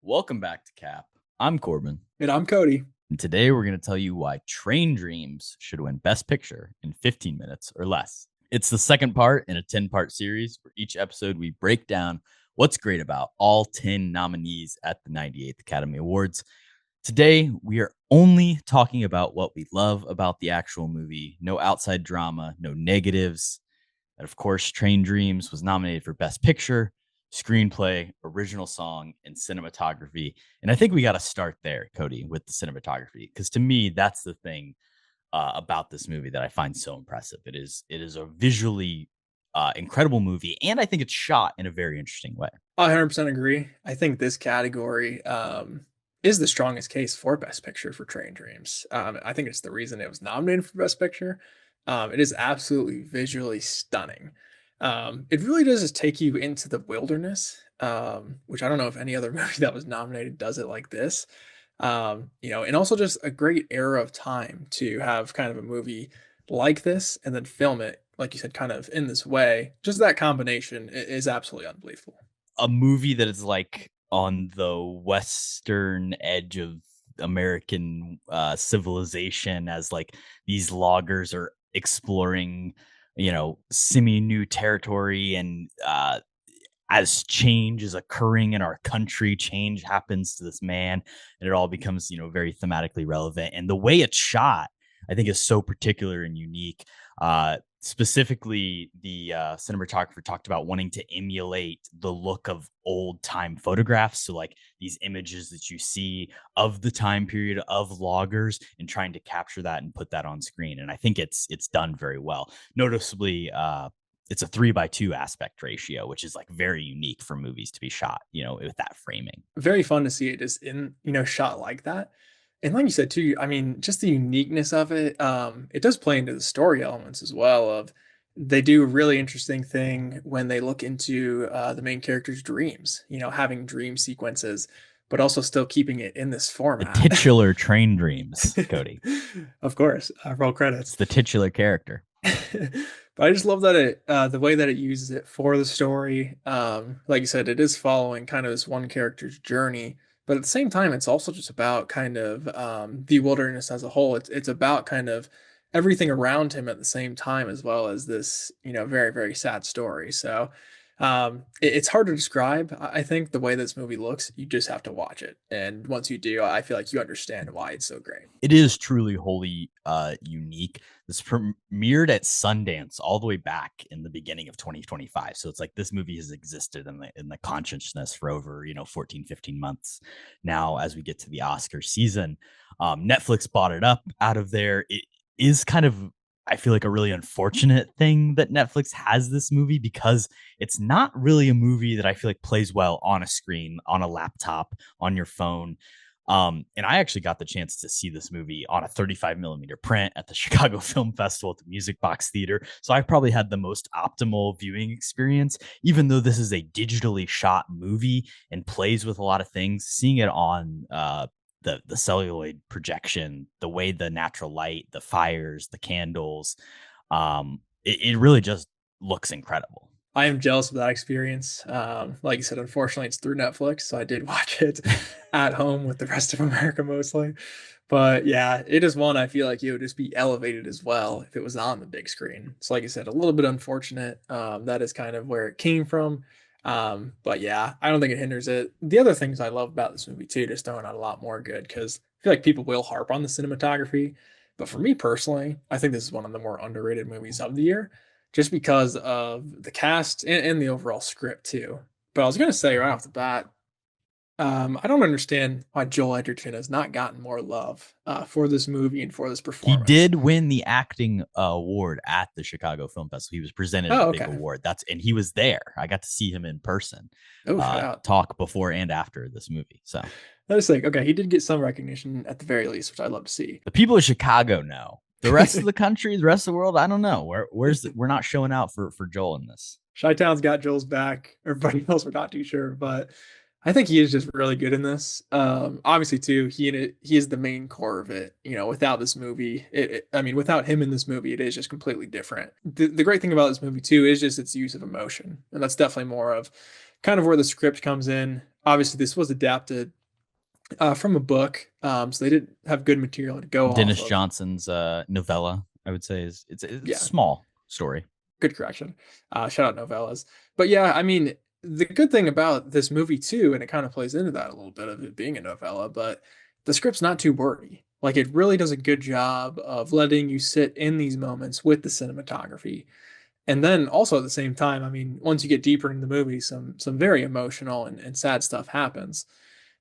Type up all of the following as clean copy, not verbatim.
Welcome back to Cap. I'm Corbin, And I'm Cody. and today we're going to tell you why Train Dreams should win Best Picture in 15 minutes or less. It's the second part in a 10-part series where each episode we break down what's great about all 10 nominees at the 98th Academy Awards. Today, we are only talking about what we love about the actual movie, no outside drama, no negatives. And of course, Train Dreams was nominated for Best Picture, Screenplay, Original Song, and Cinematography. And I think we got to start there, Cody, with the cinematography, because to me, that's the thing about this movie that I find so impressive. It is a visually incredible movie, and I think it's shot in a very interesting way. I 100% agree. I think this category is the strongest case for Best Picture for Train Dreams. I think it's the reason it was nominated for Best Picture. It is absolutely visually stunning. It really does just take you into the wilderness, which I don't know if any other movie that was nominated does it like this. And also just a great era of time to have kind of a movie like this and then film it, like you said, kind of in this way. Just that combination is absolutely unbelievable. A movie that is like on the western edge of American civilization as like these loggers are exploring, semi new territory and as change is occurring in our country, change happens to this man, and it all becomes, very thematically relevant. And the way it's shot, I think, is so particular and unique. Specifically, the cinematographer talked about wanting to emulate the look of old time photographs. So, like these images that you see of the time period of loggers, and trying to capture that and put that on screen. And I think it's done very well. Noticeably, it's a 3:2 aspect ratio, which is like very unique for movies to be shot, with that framing. Very fun to see it just in, shot like that. And like you said too, I mean, just the uniqueness of it, it does play into the story elements as well of they do a really interesting thing when they look into the main character's dreams, having dream sequences, but also still keeping it in this The format. titular Train Dreams, Cody. Of course, roll It's credits. the titular character. But I just love that the way that it uses it for the story. Like you said, it is following kind of this one character's journey, but at the same time, it's also just about kind of the wilderness as a whole. It's about kind of everything around him at the same time, as well as this, very, very sad story. So it's hard to describe. I think the way this movie looks, you just have to watch it, and once you do, I feel like you understand why it's so great. It is truly wholly unique. This premiered at Sundance all the way back in the beginning of 2025. So it's like this movie has existed in the consciousness for over, 14, 15 months now as we get to the Oscar season. Netflix bought it up out of there. It is kind of, I feel like, a really unfortunate thing that Netflix has this movie because it's not really a movie that I feel like plays well on a screen, on a laptop, on your phone. And I actually got the chance to see this movie on a 35 millimeter print at the Chicago Film Festival at the Music Box Theater. So I probably had the most optimal viewing experience, even though this is a digitally shot movie and plays with a lot of things. Seeing it on the celluloid projection, the way the natural light, the fires, the candles, it really just looks incredible. I am jealous of that experience. Like you said, unfortunately, it's through Netflix, so I did watch it at home with the rest of America mostly. But yeah, it is one I feel like it would just be elevated as well if it was on the big screen. So, like you said, a little bit unfortunate. That is kind of where it came from. But yeah, I don't think it hinders it. The other things I love about this movie too, just throwing out a lot more good because I feel like people will harp on the cinematography. But for me personally, I think this is one of the more underrated movies of the year just because of the cast and the overall script too. But I was gonna say right off the bat, I don't understand why Joel Edgerton has not gotten more love for this movie and for this He performance. did win the acting award at the Chicago Film Festival. He was presented a Oh, big okay. award. And he was there. I got to see him in person, Oh, shout out. talk before and after this movie. So I was like, okay, he did get some recognition at the very least, which I'd love to see. the people of Chicago know. The rest of the country, the rest of the world, I don't know. We're not showing out for Joel in this. Chi-Town's got Joel's back. Everybody else, we're not too sure, but I think he is just really good in this. Obviously, too, he is the main core of it. Without this movie, I mean, without him in this movie, it is just completely different. The great thing about this movie too is just its use of emotion, and that's definitely more of kind of where the script comes in. obviously this was adapted from a book, so they didn't have good material to go off Dennis of. Johnson's novella, I would say, is it's a Yeah, small story. good correction. Shout out novellas. But yeah, I mean, the good thing about this movie too, and it kind of plays into that a little bit of it being a novella, but the script's not too wordy. Like it really does a good job of letting you sit in these moments with the cinematography. And then also at the same time, I mean, once you get deeper into the movie, some very emotional and sad stuff happens.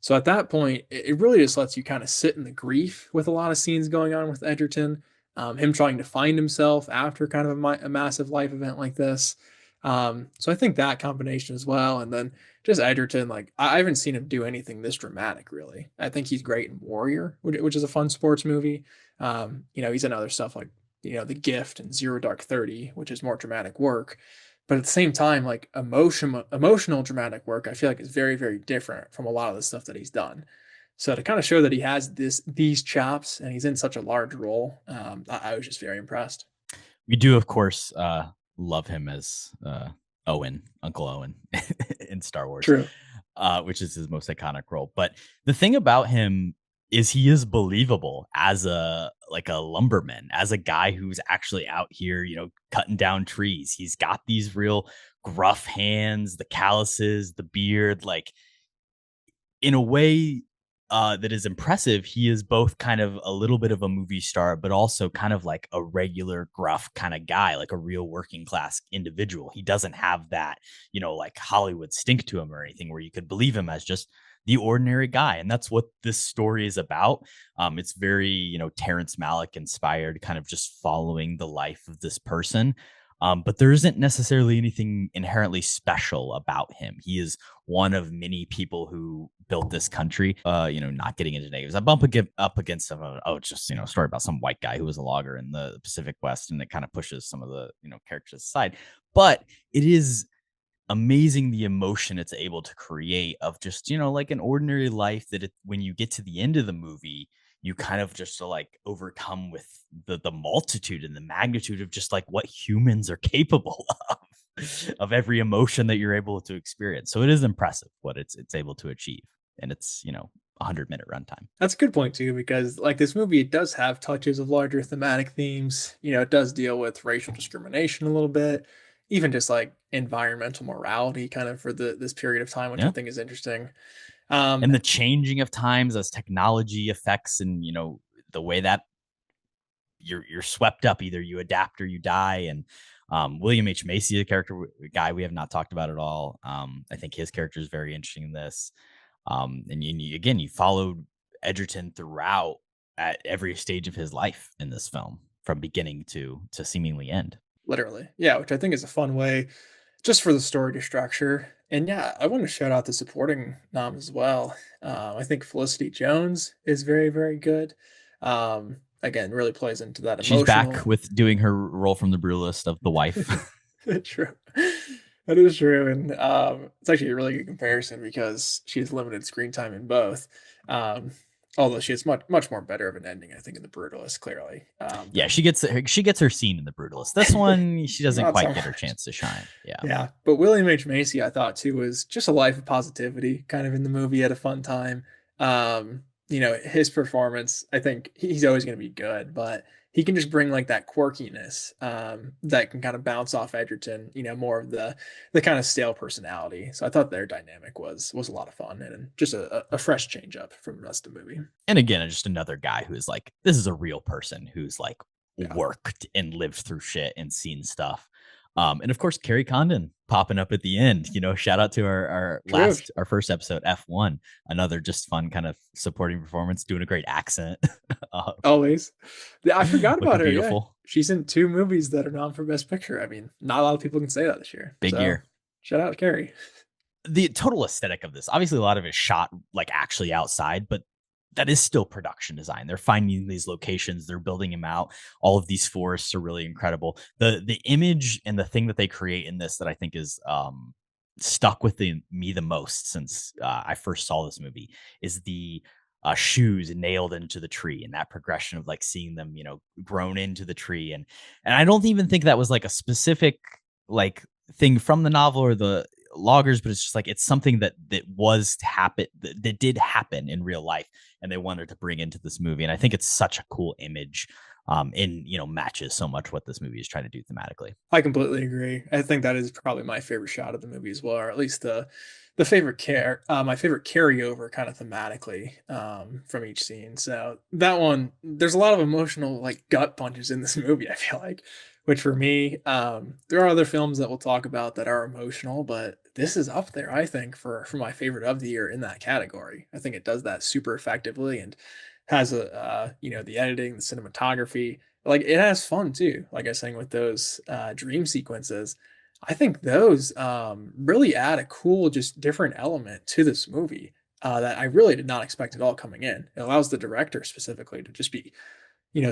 So at that point, it really just lets you kind of sit in the grief with a lot of scenes going on with Edgerton, him trying to find himself after kind of a massive life event like this. So I think that combination as well, and then just Edgerton, like I haven't seen him do anything this dramatic really. I think he's great in Warrior, which is a fun sports movie. He's in other stuff like The Gift and Zero Dark 30, which is more dramatic work. But at the same time, like emotional dramatic work, I feel like is very, very different from a lot of the stuff that he's done. So to kind of show that he has these chops and he's in such a large role, I was just very impressed. We do, of course, love him as Owen, Uncle Owen, in Star Wars, True. which is his most iconic role. But the thing about him is he is believable as a lumberman, as a guy who's actually out here, cutting down trees. He's got these real gruff hands, the calluses, the beard, like in a way that is impressive. He is both kind of a little bit of a movie star, but also kind of like a regular gruff kind of guy, like a real working class individual. He doesn't have that, like Hollywood stink to him or anything where you could believe him as just the ordinary guy. And that's what this story is about. It's very, Terrence Malick inspired, kind of just following the life of this person. But there isn't necessarily anything inherently special about him. He is one of many people who built this country. Not getting into negatives. I up against some of it's just a story about some white guy who was a logger in the Pacific West, and it kind of pushes some of the characters aside. But it is amazing the emotion it's able to create of just like an ordinary life that when you get to the end of the movie you kind of just like overcome with the multitude and the magnitude of just like what humans are capable of every emotion that you're able to experience. So it is impressive what it's able to achieve, and it's 100-minute runtime. That's a good point too, because like this movie, it does have touches of larger thematic themes. It does deal with racial discrimination a little bit, even just like environmental morality, kind of for this period of time, which I Yeah, think is interesting. Um, and the changing of times as technology affects, and the way that you're swept up, either you adapt or you die. And William H. Macy, the character guy we have not talked about at all, I think his character is very interesting in this. And again, you followed Edgerton throughout at every stage of his life in this film, from beginning to seemingly end. Literally, yeah, which I think is a fun way just for the story to structure. And yeah, I want to shout out the supporting noms as well. I think Felicity Jones is very, very good. Again, really plays into that She's back emotional. with doing her role from the Brutalist of the wife. True. That is true. And it's actually a really good comparison because she has limited screen time in both. Um, although she has much, much more better of an ending, I think, in The Brutalist, clearly. Yeah, she gets her scene in the Brutalist. This one, she doesn't Not so quite get her much. chance to shine. Yeah. Yeah, but William H. Macy, I thought too, was just a life of positivity, kind of in the movie at a fun time. His performance, I think he's always going to be good, but he can just bring like that quirkiness that can kind of bounce off Edgerton. More of the kind of stale personality. So I thought their dynamic was a lot of fun and just a fresh change up from the rest of the movie. And again, just another guy who's like, this is a real person who's like Yeah, worked and lived through shit and seen stuff. And of course, Carrie Condon popping up at the end. Shout out to true. our first episode, F1. Another just fun kind of supporting performance, doing a great accent. Always. Yeah, I forgot Looking about her. Yeah. beautiful. She's in two movies that are known for Best Picture. I mean, not a lot of people can say that this year. Big So year. shout out to Carrie. The total aesthetic of this, obviously, a lot of it is shot like actually outside, but that is still production design. They're finding these locations, they're building them out. All of these forests are really incredible. The image and the thing that they create in this that I think is stuck with me the most since I first saw this movie is the shoes nailed into the tree, and that progression of like seeing them, grown into the tree. And I don't even think that was like a specific like thing from the novel or the loggers, but it's just like it's something that did happen in real life, and they wanted to bring into this movie. And I think it's such a cool image, and matches so much what this movie is trying to do thematically. I completely agree. I think that is probably my favorite shot of the movie as well, or at least the favorite my favorite carryover kind of thematically from each scene. So that one, there's a lot of emotional like gut punches in this movie. I feel like, which for me, there are other films that we'll talk about that are emotional, but this is up there. I think for my favorite of the year in that category. I think it does that super effectively and has the editing, the cinematography, like it has fun too. Like I was saying with those dream sequences, I think those really add a cool, just different element to this movie that I really did not expect at all coming in. It allows the director specifically to just be,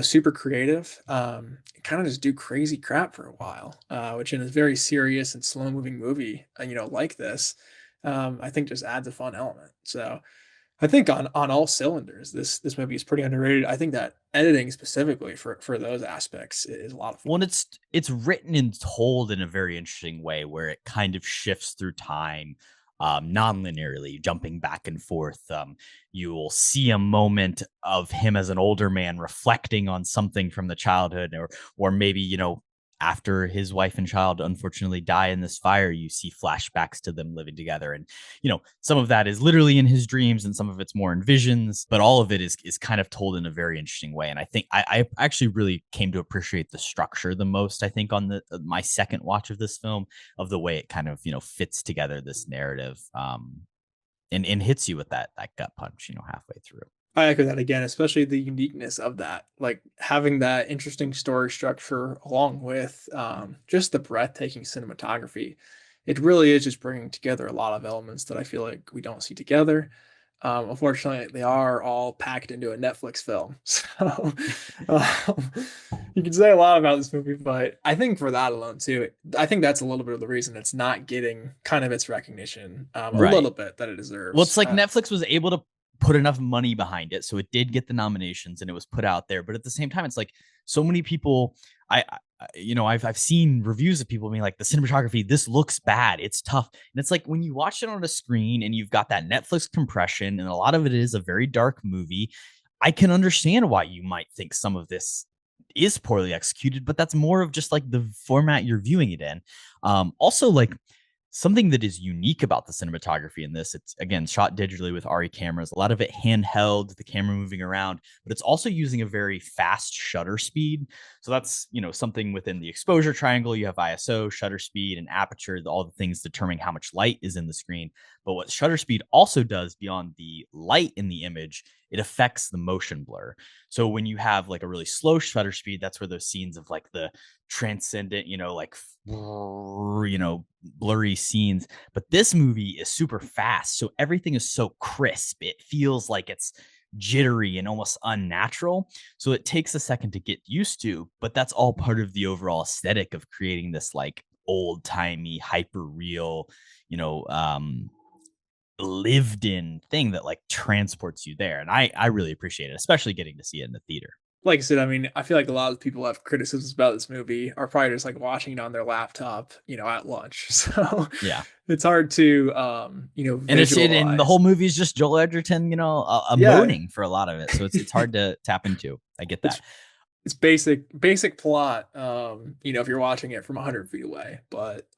super creative, kind of just do crazy crap for a while, which in a very serious and slow moving movie, like this, I think just adds a fun element. So I think on all cylinders, this movie is pretty underrated. I think that editing specifically for those aspects is a lot of Well, fun. it's written and told in a very interesting way where it kind of shifts through time, non-linearly, jumping back and forth. You will see a moment of him as an older man reflecting on something from the childhood, or maybe after his wife and child unfortunately die in this fire, you see flashbacks to them living together. And some of that is literally in his dreams and some of it's more in visions, but all of it is kind of told in a very interesting way. And I think I actually really came to appreciate the structure the most, I think, on my second watch of this film, of the way it kind of fits together this narrative, and hits you with that gut punch halfway through. I echo that again, especially the uniqueness of that, like having that interesting story structure along with just the breathtaking cinematography. It really is just bringing together a lot of elements that I feel like we don't see together. Unfortunately, they are all packed into a Netflix film. So um, you can say a lot about this movie, but I think for that alone, too, I think that's a little bit of the reason it's not getting kind of its recognition, a Right. little bit that it Well, deserves. it's like Netflix was able to put enough money behind it, so it did get the nominations and it was put out there. But at the same time, it's like so many people. I've seen reviews of people being like, the cinematography, this looks bad, it's tough, and it's like when you watch it on a screen and you've got that Netflix compression, and a lot of it is a very dark movie. I can understand why you might think some of this is poorly executed, but that's more of just like the format you're viewing it in. Also, like something that is unique about the cinematography in this, it's again shot digitally with RE cameras, a lot of it handheld, the camera moving around, but it's also using a very fast shutter speed. So that's, something within the exposure triangle. You have ISO, shutter speed, and aperture, all the things determining how much light is in the screen. But what shutter speed also does beyond the light in the image, it affects the motion blur. So when you have like a really slow shutter speed, that's where those scenes of like the transcendent, blurry scenes. But this movie is super fast, so everything is so crisp. It feels like it's jittery and almost unnatural. So it takes a second to get used to, but that's all part of the overall aesthetic of creating this like old timey, hyper real, you know, lived in thing that like transports you there. And I really appreciate it, especially getting to see it in the theater. Like I said, I mean, I feel like a lot of people have criticisms about this movie are probably just like watching it on their laptop, at lunch. So Yeah. it's hard to, And the visualize. whole movie is just Joel Edgerton, Yeah, moaning for a lot of it. So it's hard to tap into. I get it's that. it's basic plot. If you're watching it from 100 feet away, but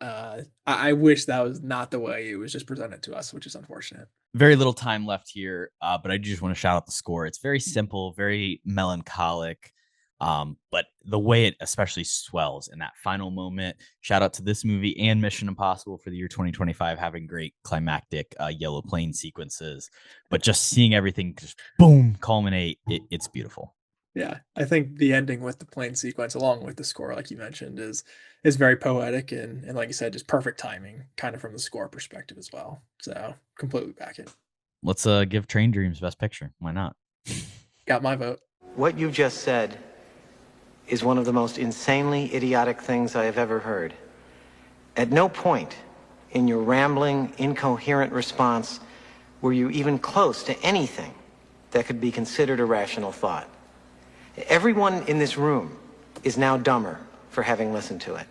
I wish that was not the way it was just presented to us, which is unfortunate. Very little time left here, but I just want to shout out the score. It's very simple, very melancholic, but the way it especially swells in that final moment. Shout out to this movie and Mission Impossible for the year 2025 having great climactic yellow plane sequences, but just seeing everything just boom culminate, it's beautiful. Yeah, I think the ending with the plane sequence, along with the score, like you mentioned, is very poetic and like you said, just perfect timing, kind of from the score perspective as well. So completely back it. Let's give Train Dreams Best Picture. Why not? Got my vote. What you just said is one of the most insanely idiotic things I have ever heard. At no point in your rambling, incoherent response were you even close to anything that could be considered a rational thought. Everyone in this room is now dumber for having listened to it.